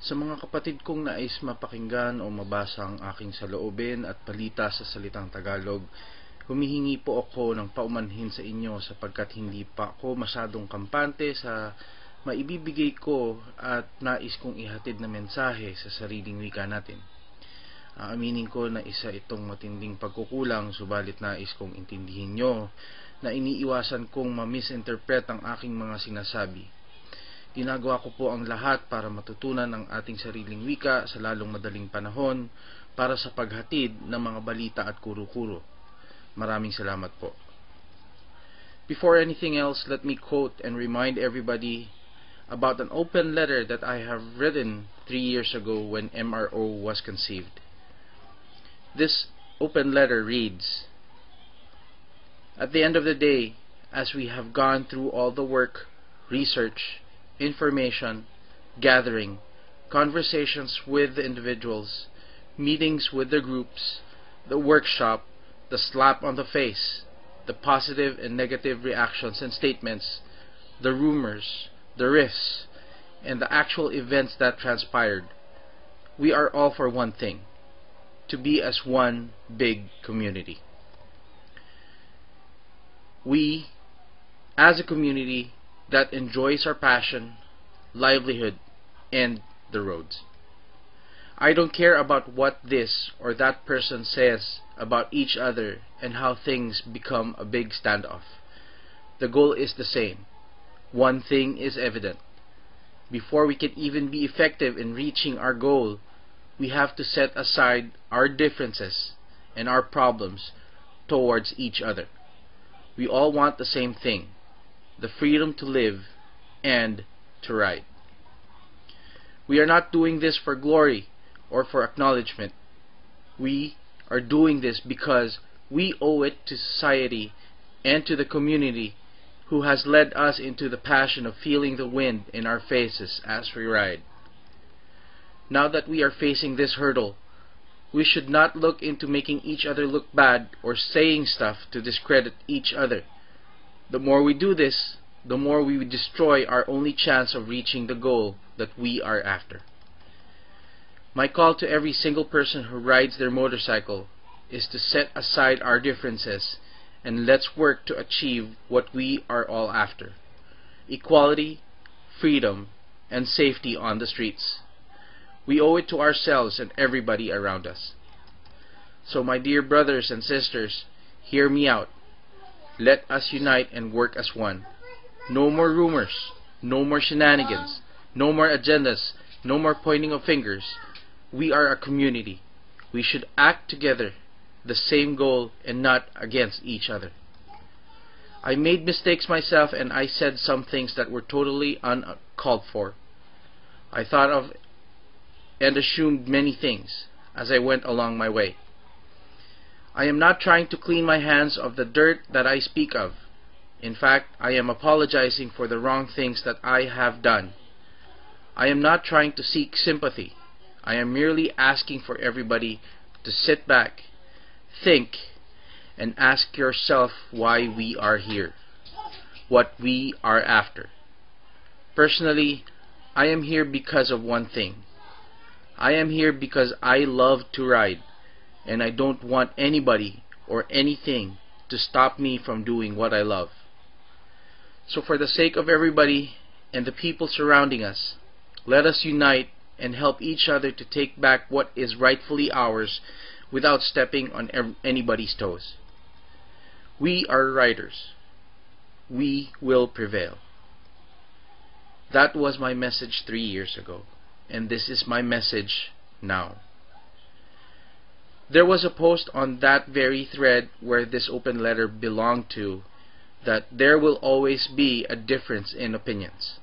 Sa mga kapatid kong nais mapakinggan o mabasa ang aking saloobin at balita sa salitang Tagalog, humihingi po ako ng paumanhin sa inyo sapagkat hindi pa ako masyadong kampante sa maibibigay ko at nais kong ihatid na mensahe sa sariling wika natin. Aaminin ko na isa itong matinding pagkukulang, subalit nais kong intindihin nyo na iniiwasan kong ma-misinterpret ang aking mga sinasabi. Ginagawa ko po ang lahat para matutunan ang ating sariling wika sa lalong madaling panahon para sa paghatid ng mga balita at kuro-kuro. Maraming salamat po. Before anything else, let me quote and remind everybody about an open letter that I have written 3 years ago when MRO was conceived. This open letter reads, "At the end of the day, as we have gone through all the work, research, information, gathering, conversations with the individuals, meetings with the groups, the workshop, the slap on the face, the positive and negative reactions and statements, the rumors, the rifts, and the actual events that transpired, we are all for one thing, to be as one big community. We, as a community that enjoys our passion, livelihood, and the roads. I don't care about what this or that person says about each other and how things become a big standoff. The goal is the same. One thing is evident. Before we can even be effective in reaching our goal, we have to set aside our differences and our problems towards each other. We all want the same thing, the freedom to live and to ride. We are not doing this for glory or for acknowledgement. We are doing this because we owe it to society and to the community who has led us into the passion of feeling the wind in our faces as we ride. Now that we are facing this hurdle, we should not look into making each other look bad or saying stuff to discredit each other. The more we do this, the more we destroy our only chance of reaching the goal that we are after. My call to every single person who rides their motorcycle is to set aside our differences and let's work to achieve what we are all after: equality, freedom, and safety on the streets. We owe it to ourselves and everybody around us. So my dear brothers and sisters, hear me out. Let us unite and work as one. No more rumors, no more shenanigans, no more agendas, no more pointing of fingers. We are a community. We should act together, the same goal and not against each other. I made mistakes myself and I said some things that were totally uncalled for. I thought of and assumed many things as I went along my way. I am not trying to clean my hands of the dirt that I speak of. In fact, I am apologizing for the wrong things that I have done. I am not trying to seek sympathy. I am merely asking for everybody to sit back, think, and ask yourself why we are here, what we are after. Personally, I am here because of one thing. I am here because I love to ride, and I don't want anybody or anything to stop me from doing what I love. So for the sake of everybody and the people surrounding us, let us unite and help each other to take back what is rightfully ours without stepping on anybody's toes. We are riders. We will prevail. That was my message 3 years ago, and this is my message now. There was a post on that very thread where this open letter belonged to, that there will always be a difference in opinions.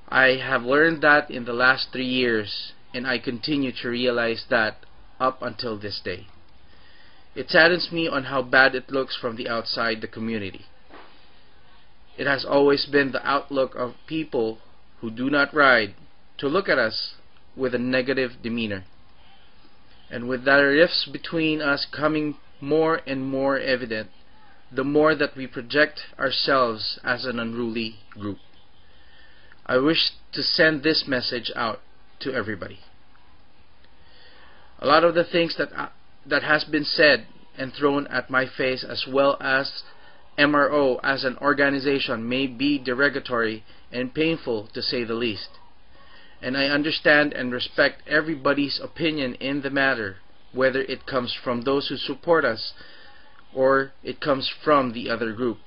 I have learned that in the last 3 years, and I continue to realize that up until this day. It saddens me on how bad it looks from the outside the community. It has always been the outlook of people who do not ride to look at us with a negative demeanor. And with the rifts between us coming more and more evident, the more that we project ourselves as an unruly group. I wish to send this message out to everybody. A lot of the things that has been said and thrown at my face, as well as MRO as an organization, may be derogatory and painful to say the least. And I understand and respect everybody's opinion in the matter, whether it comes from those who support us or it comes from the other group.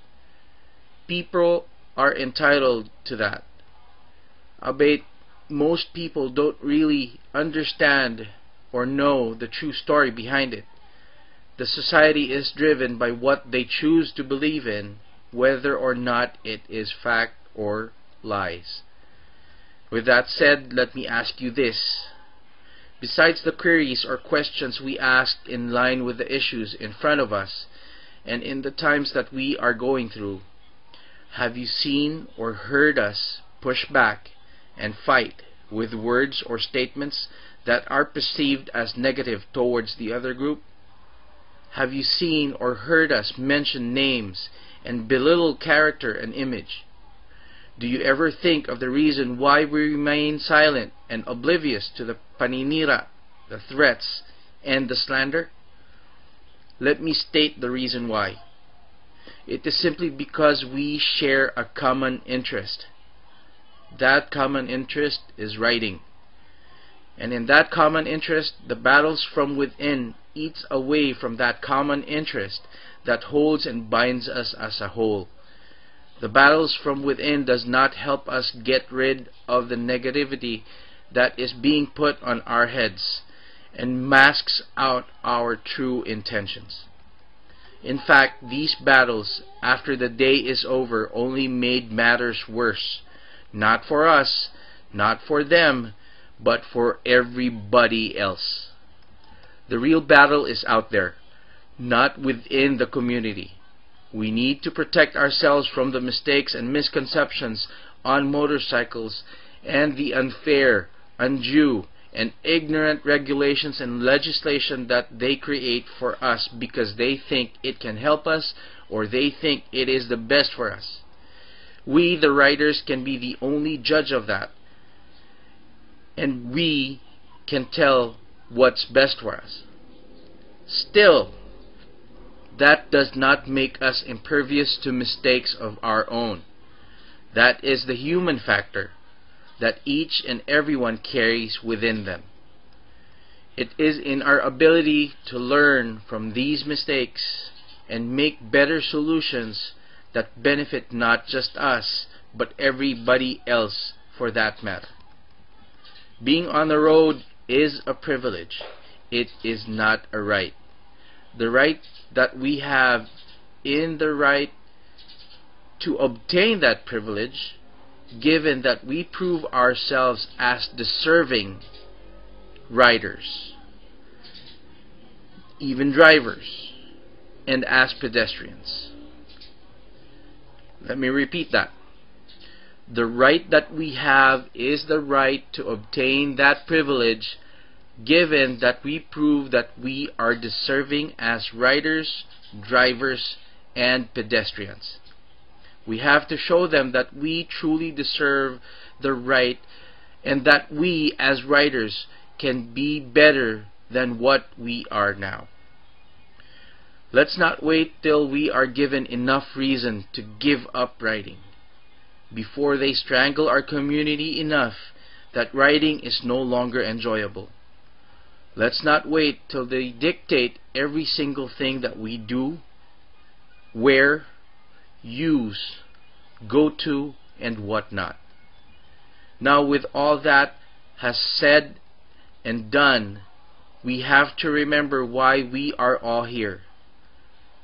People are entitled to that. Albeit most people don't really understand or know the true story behind it. The society is driven by what they choose to believe in, whether or not it is fact or lies. With that said, let me ask you this. Besides the queries or questions we asked in line with the issues in front of us and in the times that we are going through, have you seen or heard us push back and fight with words or statements that are perceived as negative towards the other group? Have you seen or heard us mention names and belittle character and image? Do you ever think of the reason why we remain silent and oblivious to the paninira, the threats, and the slander? Let me state the reason why. It is simply because we share a common interest. That common interest is writing. And in that common interest, the battles from within eats away from that common interest that holds and binds us as a whole. The battles from within does not help us get rid of the negativity that is being put on our heads and masks out our true intentions. In fact, these battles, after the day is over, only made matters worse. Not for us, not for them, but for everybody else. The real battle is out there, not within the community. We need to protect ourselves from the mistakes and misconceptions on motorcycles and the unfair, undue, and ignorant regulations and legislation that they create for us because they think it can help us or they think it is the best for us. We, the riders, can be the only judge of that, and we can tell what's best for us. Still, that does not make us impervious to mistakes of our own. That is the human factor that each and everyone carries within them. It is in our ability to learn from these mistakes and make better solutions that benefit not just us, but everybody else for that matter. Being on the road is a privilege. It is not a right. The right that we have in the right to obtain that privilege, given that we prove ourselves as deserving riders, even drivers, and as pedestrians. Let me repeat that. The right that we have is the right to obtain that privilege, given that we prove that we are deserving as riders, drivers, and pedestrians. We have to show them that we truly deserve the right and that we as riders can be better than what we are now. Let's not wait till we are given enough reason to give up riding before they strangle our community enough that riding is no longer enjoyable. Let's not wait till they dictate every single thing that we do, wear, use, go to, and whatnot. Now, with all that has said and done, we have to remember why we are all here.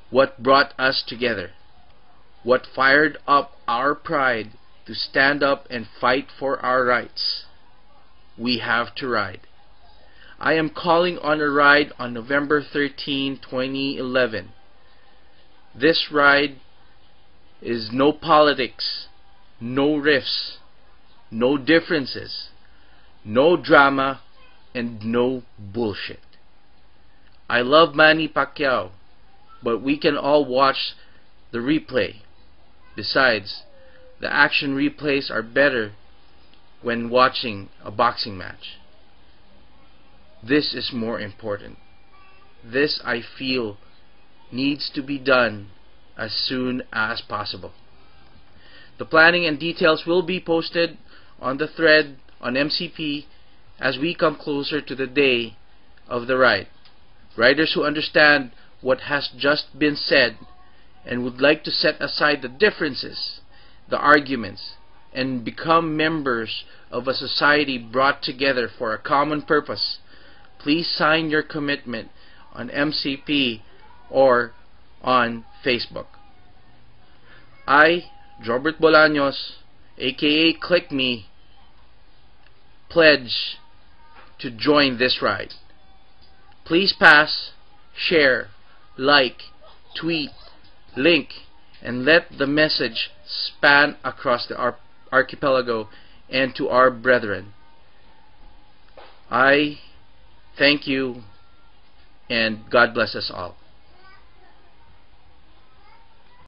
What brought us together? What fired up our pride to stand up and fight for our rights? We have to ride. I am calling on a ride on November 13, 2011. This ride is no politics, no rifts, no differences, no drama, and no bullshit. I love Manny Pacquiao, but we can all watch the replay. Besides, the action replays are better when watching a boxing match. this is more important. This, I feel, needs to be done as soon as possible. The planning and details will be posted on the thread on MCP as we come closer to the day of the ride. Riders who understand what has just been said and would like to set aside the differences, the arguments, and become members of a society brought together for a common purpose, please sign your commitment on MCP or on Facebook. I, Robert Bolaños, aka Click Me, pledge to join this ride. Please pass, share, like, tweet, link, and let the message span across the archipelago and to our brethren. I thank you, and God bless us all.